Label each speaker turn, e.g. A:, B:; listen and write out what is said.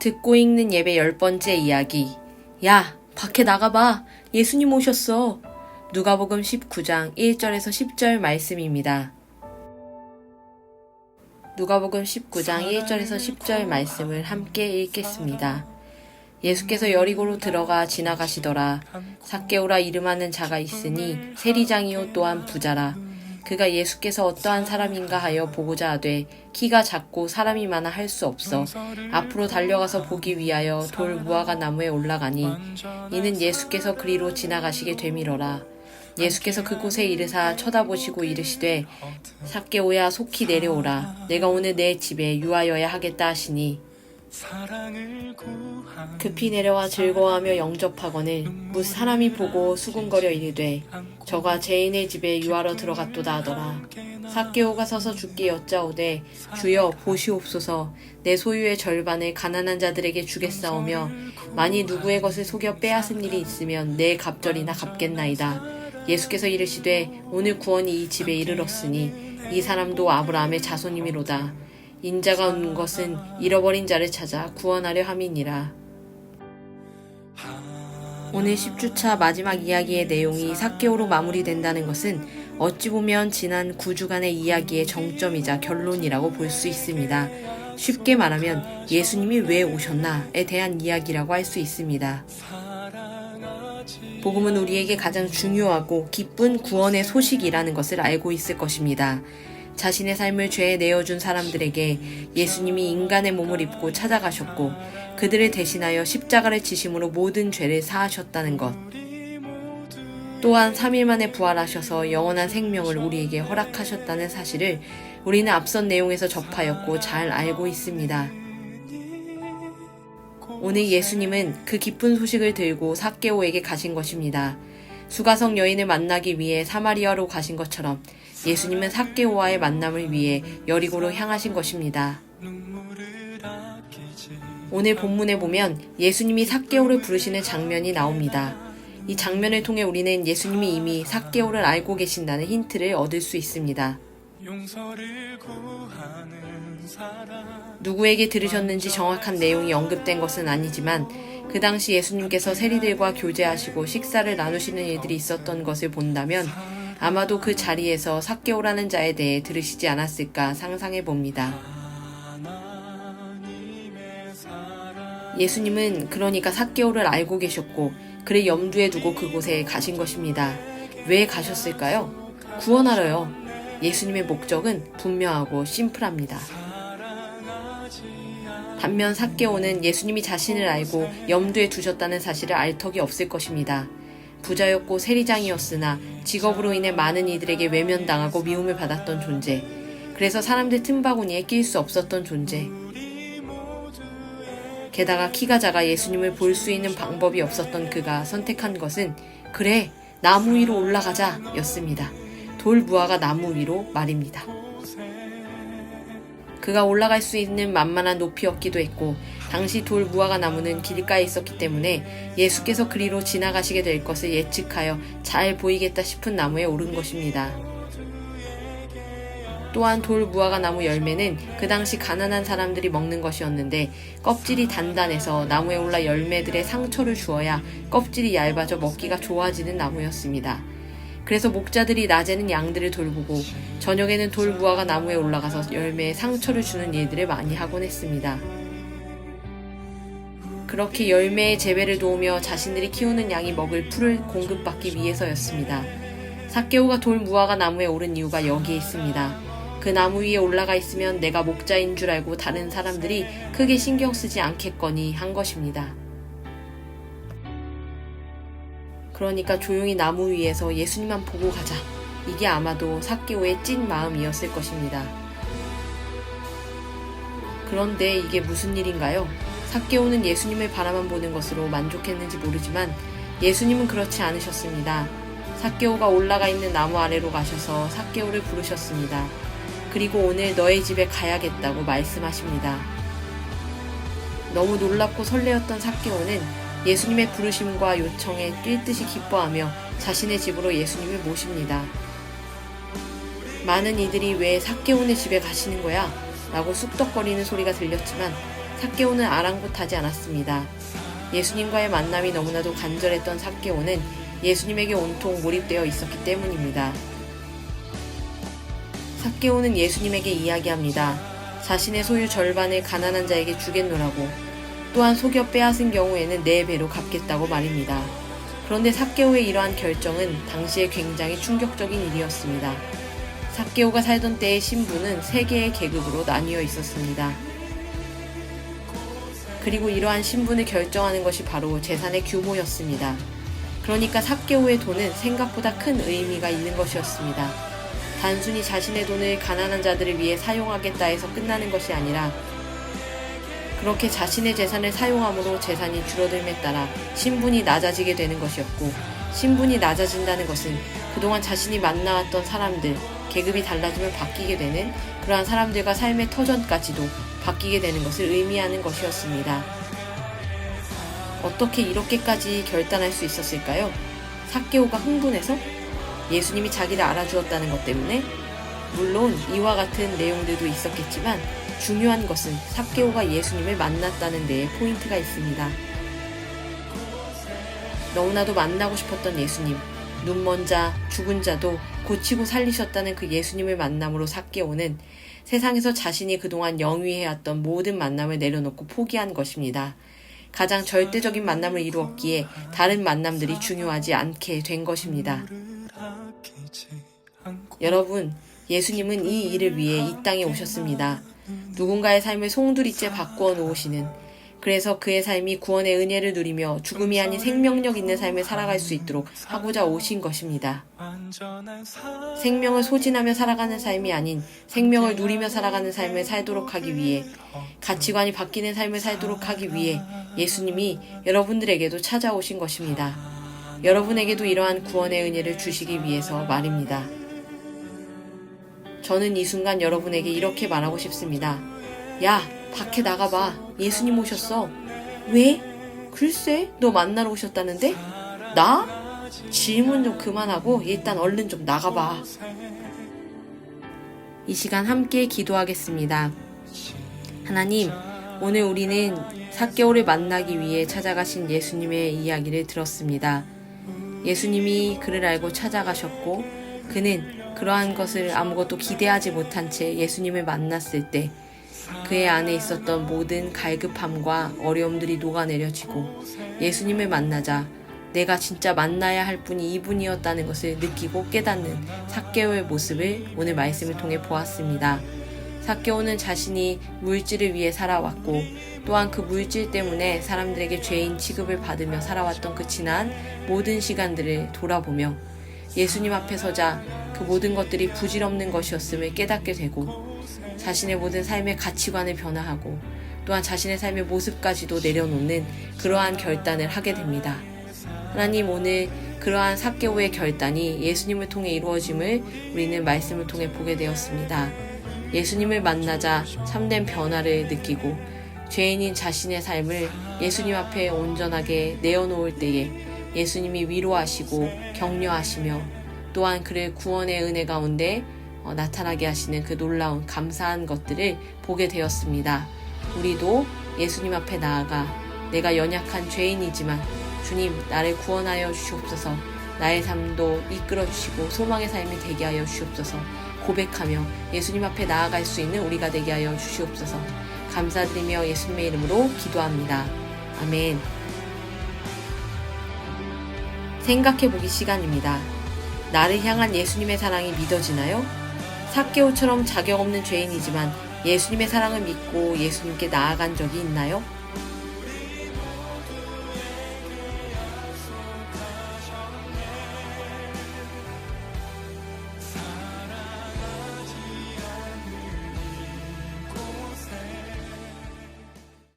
A: 듣고 읽는 예배 10번째 이야기. 야, 밖에 나가봐. 예수님 오셨어. 누가복음 19장 1절에서 10절 말씀입니다. 누가복음 19장 1절에서 10절 말씀을 함께 읽겠습니다. 예수께서 여리고로 들어가 지나가시더라. 삭개오라 이름하는 자가 있으니 세리장이요 또한 부자라. 그가 예수께서 어떠한 사람인가 하여 보고자 하되 키가 작고 사람이 많아 할 수 없어 앞으로 달려가서 보기 위하여 돌 무화과 나무에 올라가니 이는 예수께서 그리로 지나가시게 되밀어라. 예수께서 그곳에 이르사 쳐다보시고 이르시되 삭개오야 속히 내려오라. 내가 오늘 내 집에 유하여야 하겠다 하시니 급히 내려와 즐거워하며 영접하거늘 뭇 사람이 보고 수군거려 이르되 저가 죄인의 집에 유하러 들어갔도다 하더라. 삭개오가 서서 주께 여짜오되 주여 보시옵소서. 내 소유의 절반을 가난한 자들에게 주겠사오며 만일 누구의 것을 속여 빼앗은 일이 있으면 내 갑절이나 갚겠나이다. 예수께서 이르시되 오늘 구원이 이 집에 이르렀으니 이 사람도 아브라함의 자손이미로다. 인자가 온 것은 잃어버린 자를 찾아 구원하려 함이니라. 오늘 10주차 마지막 이야기의 내용이 삭개오로 마무리된다는 것은 어찌 보면 지난 9주간의 이야기의 정점이자 결론이라고 볼 수 있습니다. 쉽게 말하면 예수님이 왜 오셨나에 대한 이야기라고 할 수 있습니다. 복음은 우리에게 가장 중요하고 기쁜 구원의 소식이라는 것을 알고 있을 것입니다. 자신의 삶을 죄에 내어준 사람들에게 예수님이 인간의 몸을 입고 찾아가셨고 그들을 대신하여 십자가를 지심으로 모든 죄를 사하셨다는 것. 또한 3일 만에 부활하셔서 영원한 생명을 우리에게 허락하셨다는 사실을 우리는 앞선 내용에서 접하였고 잘 알고 있습니다. 오늘 예수님은 그 기쁜 소식을 들고 삭개오에게 가신 것입니다. 수가성 여인을 만나기 위해 사마리아로 가신 것처럼 예수님은 삭개오와의 만남을 위해 여리고로 향하신 것입니다. 오늘 본문에 보면 예수님이 삭개오를 부르시는 장면이 나옵니다. 이 장면을 통해 우리는 예수님이 이미 삭개오를 알고 계신다는 힌트를 얻을 수 있습니다. 누구에게 들으셨는지 정확한 내용이 언급된 것은 아니지만 그 당시 예수님께서 세리들과 교제하시고 식사를 나누시는 일들이 있었던 것을 본다면 아마도 그 자리에서 삭개오라는 자에 대해 들으시지 않았을까 상상해 봅니다. 예수님은 그러니까 삭개오를 알고 계셨고 그를 염두에 두고 그곳에 가신 것입니다. 왜 가셨을까요? 구원하러요. 예수님의 목적은 분명하고 심플합니다. 반면 삭개오는 예수님이 자신을 알고 염두에 두셨다는 사실을 알 턱이 없을 것입니다. 부자였고 세리장이었으나 직업으로 인해 많은 이들에게 외면당하고 미움을 받았던 존재. 그래서 사람들 틈바구니에 낄 수 없었던 존재. 게다가 키가 작아 예수님을 볼 수 있는 방법이 없었던 그가 선택한 것은 그래, 나무 위로 올라가자 였습니다. 돌 무화과 나무 위로 말입니다. 그가 올라갈 수 있는 만만한 높이였기도 했고 당시 돌 무화과 나무는 길가에 있었기 때문에 예수께서 그리로 지나가시게 될 것을 예측하여 잘 보이겠다 싶은 나무에 오른 것입니다. 또한 돌 무화과 나무 열매는 그 당시 가난한 사람들이 먹는 것이었는데 껍질이 단단해서 나무에 올라 열매들의 상처를 주어야 껍질이 얇아져 먹기가 좋아지는 나무였습니다. 그래서 목자들이 낮에는 양들을 돌보고 저녁에는 돌 무화과 나무에 올라가서 열매에 상처를 주는 일들을 많이 하곤 했습니다. 그렇게 열매의 재배를 도우며 자신들이 키우는 양이 먹을 풀을 공급받기 위해서였습니다. 삭개오가 돌 무화과 나무에 오른 이유가 여기에 있습니다. 그 나무 위에 올라가 있으면 내가 목자인 줄 알고 다른 사람들이 크게 신경 쓰지 않겠거니 한 것입니다. 그러니까 조용히 나무 위에서 예수님만 보고 가자. 이게 아마도 삭개오의 찐 마음이었을 것입니다. 그런데 이게 무슨 일인가요? 삭개오는 예수님을 바라만 보는 것으로 만족했는지 모르지만 예수님은 그렇지 않으셨습니다. 삭개오가 올라가 있는 나무 아래로 가셔서 삭개오를 부르셨습니다. 그리고 오늘 너의 집에 가야겠다고 말씀하십니다. 너무 놀랍고 설레었던 삭개오는 예수님의 부르심과 요청에 뛸 듯이 기뻐하며 자신의 집으로 예수님을 모십니다. 많은 이들이 왜 삭개오네 집에 가시는 거야? 라고 쑥덕거리는 소리가 들렸지만 삭개오는 아랑곳하지 않았습니다. 예수님과의 만남이 너무나도 간절했던 삭개오는 예수님에게 온통 몰입되어 있었기 때문입니다. 삭개오는 예수님에게 이야기합니다. 자신의 소유 절반을 가난한 자에게 주겠노라고, 또한 속여 빼앗은 경우에는 4배로 갚겠다고 말입니다. 그런데 삭개오의 이러한 결정은 당시에 굉장히 충격적인 일이었습니다. 삭개오가 살던 때의 신분은 3개의 계급으로 나뉘어 있었습니다. 그리고 이러한 신분을 결정하는 것이 바로 재산의 규모였습니다. 그러니까 삭개오의 돈은 생각보다 큰 의미가 있는 것이었습니다. 단순히 자신의 돈을 가난한 자들을 위해 사용하겠다 해서 끝나는 것이 아니라 그렇게 자신의 재산을 사용함으로 재산이 줄어듦에 따라 신분이 낮아지게 되는 것이었고, 신분이 낮아진다는 것은 그동안 자신이 만나왔던 사람들, 계급이 달라지면 바뀌게 되는 그러한 사람들과 삶의 터전까지도 바뀌게 되는 것을 의미하는 것이었습니다. 어떻게 이렇게까지 결단할 수 있었을까요? 삭개오가 흥분해서? 예수님이 자기를 알아주었다는 것 때문에? 물론 이와 같은 내용들도 있었겠지만 중요한 것은 삭개오가 예수님을 만났다는 데에 포인트가 있습니다. 너무나도 만나고 싶었던 예수님, 눈먼 자, 죽은 자도 고치고 살리셨다는 그 예수님을 만남으로 삭개오는 세상에서 자신이 그동안 영위해왔던 모든 만남을 내려놓고 포기한 것입니다. 가장 절대적인 만남을 이루었기에 다른 만남들이 중요하지 않게 된 것입니다. 여러분, 예수님은 이 일을 위해 이 땅에 오셨습니다. 누군가의 삶을 송두리째 바꾸어 놓으시는, 그래서 그의 삶이 구원의 은혜를 누리며 죽음이 아닌 생명력 있는 삶을 살아갈 수 있도록 하고자 오신 것입니다. 생명을 소진하며 살아가는 삶이 아닌 생명을 누리며 살아가는 삶을 살도록 하기 위해, 가치관이 바뀌는 삶을 살도록 하기 위해 예수님이 여러분들에게도 찾아오신 것입니다. 여러분에게도 이러한 구원의 은혜를 주시기 위해서 말입니다. 저는 이 순간 여러분에게 이렇게 말하고 싶습니다. 야, 밖에 나가봐. 예수님 오셨어. 왜? 글쎄, 너 만나러 오셨다는데? 나? 질문 좀 그만하고 일단 얼른 좀 나가봐. 이 시간 함께 기도하겠습니다. 하나님, 오늘 우리는 삭개오를 만나기 위해 찾아가신 예수님의 이야기를 들었습니다. 예수님이 그를 알고 찾아가셨고, 그는 그러한 것을 아무것도 기대하지 못한 채 예수님을 만났을 때 그의 안에 있었던 모든 갈급함과 어려움들이 녹아내려지고 예수님을 만나자 내가 진짜 만나야 할 분이 이분이었다는 것을 느끼고 깨닫는 삭개오의 모습을 오늘 말씀을 통해 보았습니다. 삭개오는 자신이 물질을 위해 살아왔고 또한 그 물질 때문에 사람들에게 죄인 취급을 받으며 살아왔던 그 지난 모든 시간들을 돌아보며 예수님 앞에 서자 그 모든 것들이 부질없는 것이었음을 깨닫게 되고 자신의 모든 삶의 가치관을 변화하고 또한 자신의 삶의 모습까지도 내려놓는 그러한 결단을 하게 됩니다. 하나님, 오늘 그러한 삭개오의 결단이 예수님을 통해 이루어짐을 우리는 말씀을 통해 보게 되었습니다. 예수님을 만나자 참된 변화를 느끼고 죄인인 자신의 삶을 예수님 앞에 온전하게 내어놓을 때에 예수님이 위로하시고 격려하시며 또한 그를 구원의 은혜 가운데 나타나게 하시는 그 놀라운 감사한 것들을 보게 되었습니다. 우리도 예수님 앞에 나아가 내가 연약한 죄인이지만 주님, 나를 구원하여 주시옵소서, 나의 삶도 이끌어 주시고 소망의 삶이 되게 하여 주시옵소서 고백하며 예수님 앞에 나아갈 수 있는 우리가 되게 하여 주시옵소서. 감사드리며 예수님의 이름으로 기도합니다. 아멘. 생각해보기 시간입니다. 나를 향한 예수님의 사랑이 믿어지나요? 삭개오처럼 자격 없는 죄인이지만 예수님의 사랑을 믿고 예수님께 나아간 적이 있나요?